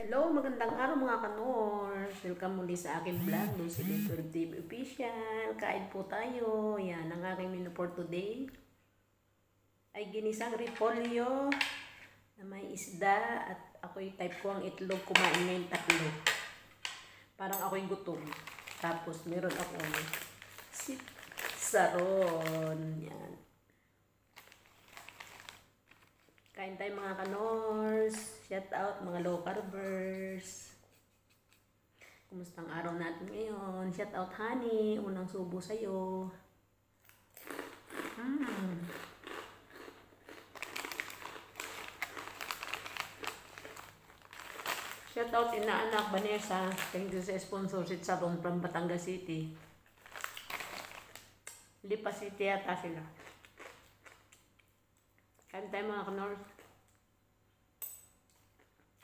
Hello, magandang araw mga kanors. Welcome muli sa aking vlog, Lucy Victor TV Official. Kain po tayo. Yan, ang aking menu for today ay ginisang repolyo na may isda at ako'y type ko ang itlog. Kumain ngayon 3. Parang ako'y gutom. Tapos meron akong saron. Yan. Kain tayo mga kanors. Shout out mga low carbers. Kumusta ang araw natin ngayon? Shout out honey. Unang subo sa'yo. Shout out inaanak Vanessa. Thank you sa sponsorship sa from Batangas City. Lipa City yata sila. Kain tayo mga kanors.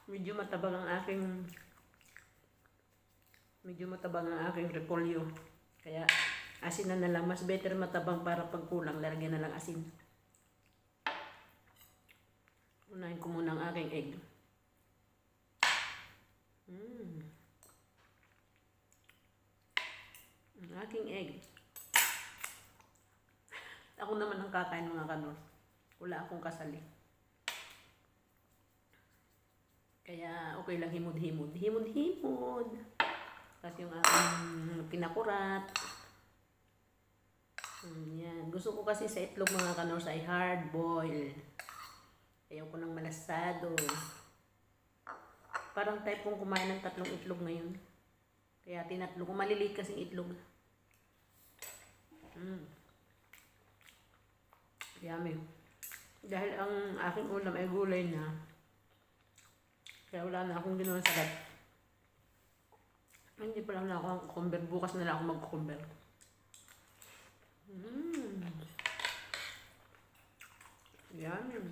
Medyo matabang ang aking repolyo. Kaya asin na lang. Mas better matabang para pag kulang. Lalagyan na lang asin. Unahin ko muna ang aking egg. Ang aking egg. Ako naman ang kakain mga kanors. Wala akong kasali. Kaya okay lang himod-himod. Himod-himod. Kasi yung aking pinakurat. Yan. Gusto ko kasi sa itlog mga kanors ay hard boil. Ayaw ko ng malasado. Parang type kong kumain ng 3 itlog ngayon. Kaya tinatlo ko. Maliliit kasing itlog. Yummy. Dahil ang aking ulam ay gulay na. Kaya wala na akong ginawa salad. Hindi pa lang na ako ang cucumber. Bukas na lang ako mag-cucumber. Yummy.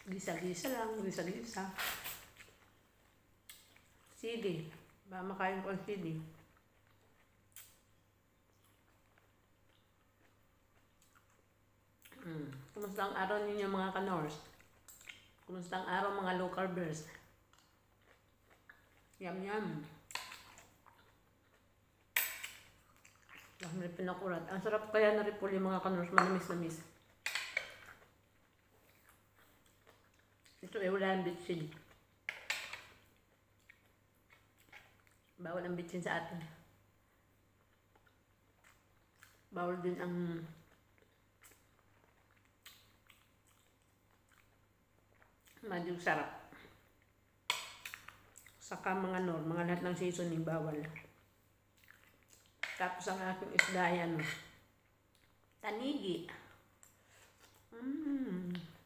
Gisa-gisa lang. Gisa-gisa. Sili. Ba makain ko ang sili. Kumusta ang araw ninyo mga kanors? Kumusta ang araw mga low carbers? Yum yum. May pinakurat. Ang sarap kaya na repolyo mga kanors. Manamis-namis. Ito ay wala ang bitsin. Bawal ang bitsin sa atin. Bawal din ang medyo sarap. Saka mga lahat ng seasoning bawal. Tapos ang aking isda yan. Tanigi.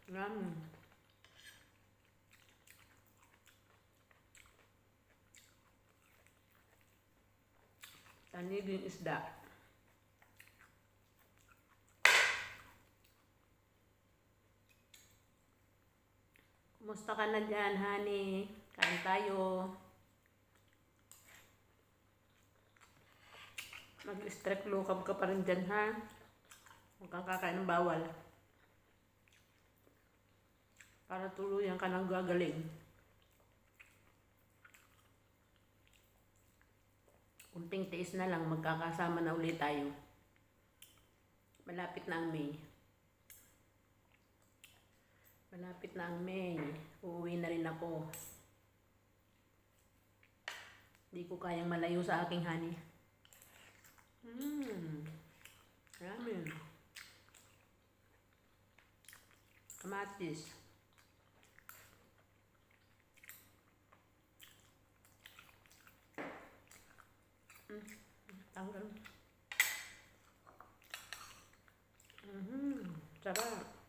Yummy. Tanigi yung isda. Kumusta ka na dyan, honey? Kain tayo. Mag-strike low carb ka pa rin dyan, ha? Huwag kang kakain ng bawal. Para tuluyan ka ng gagaling. Kunting tiis na lang, magkakasama na ulit tayo. Malapit na ang May. Malapit na ang May. Uuwi na rin ako. Hindi ko kayang malayo sa aking honey. Ramen. Kamatis. Tanggal. Sarap.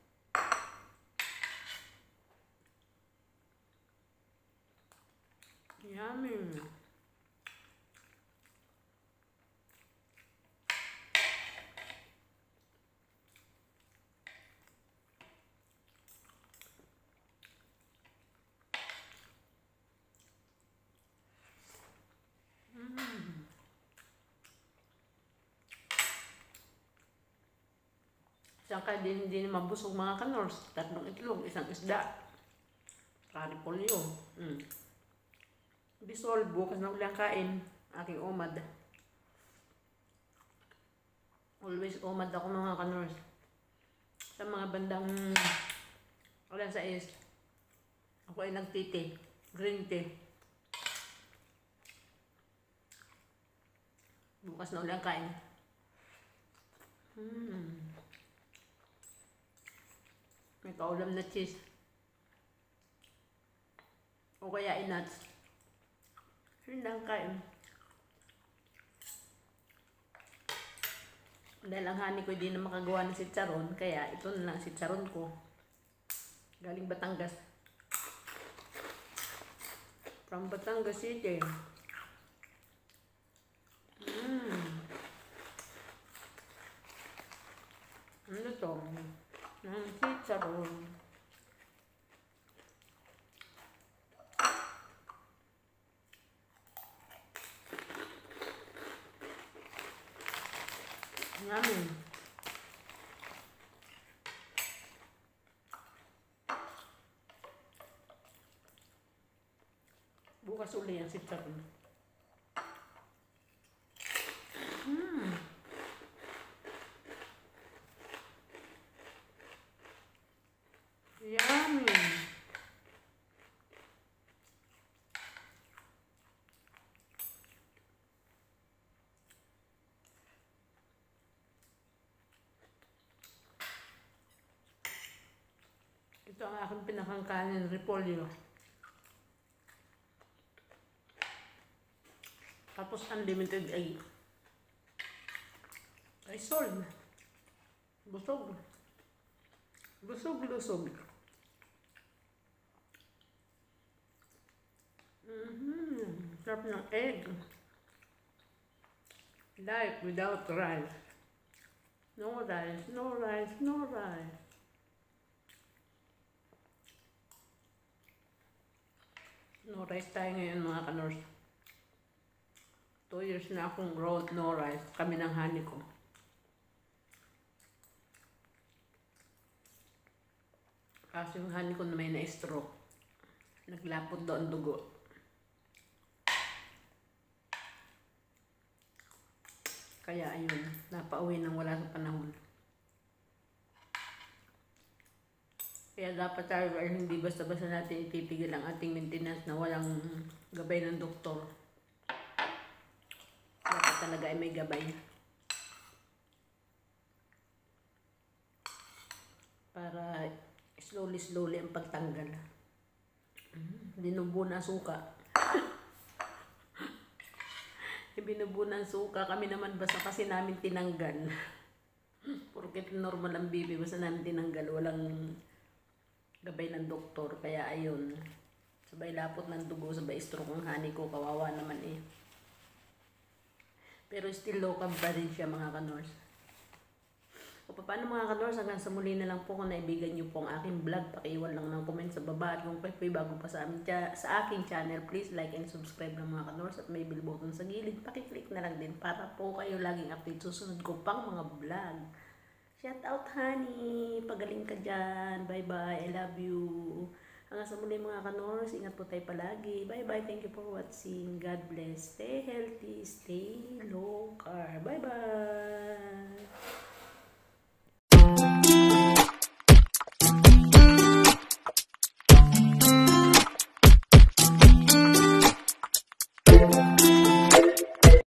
Yummy. Saka hindi mabusog mga kanors. 3 itlog, 1 isda. Karipolyo. Dissolve, bukas na ulang kain. Aking omad. Always omad ako mga kanors. Sa mga bandang alas 6, ako ay nagtiti. Green tea. Bukas na ulang kain. May kaulam na cheese. O kaya nuts. Yun lang kain. Dahil ang honey ko hindi na makagawa ng sitsaron, kaya ito na lang sitsaron ko. Galing Batangas. From Batangas City. Ano to? Ng sitsaron. Yummy. Bukas uli ang sitsaron. Yummy. Ito ang aking pinakang kanin, repolyo. Tapos unlimited ay solve. Busog. Busog-lusog. Sarap ng egg. Life without rice. No rice, no rice, no rice. No rice tayo ngayon mga kanors. 2 years na akong no rice. Kami ng honey ko. Kasi yung honey ko na may na-stroke. Naglapot doon dugo. Kaya ayun, napauwi nang wala sa panahon. Kaya dapat tayo ay hindi basta-basta natin ipipigil ang ating maintenance na walang gabay ng doktor. Dapat talaga ay may gabay. Para slowly ang pagtanggal. Dinubo na suka. Binubo ng suka. Kami naman basta kasi namin tinanggal. Porket normal ang bibi, basta namin tinanggal. Walang gabay ng doktor. Kaya ayun. Sabay lapot ng dugo, sabay stroke ang honey ko. Kawawa naman eh. Pero still low carb pa rin siya mga kanors. O paano mga kanors, hanggang sa muli na lang po kung naibigan nyo po ang aking vlog. Pakiiwan lang ng comment sa baba. At kung kayo bago pa sa aking channel, please like and subscribe ng mga kanors. At may bell button sa gilid. Pakiclick na lang din para po kayo laging update susunod ko pang mga vlog. Shout out honey! Pagaling ka dyan. Bye bye. I love you. Hanggang sa muli mga kanors, ingat po tayo palagi. Bye bye. Thank you for watching. God bless. Stay healthy. Stay low carb. Bye bye.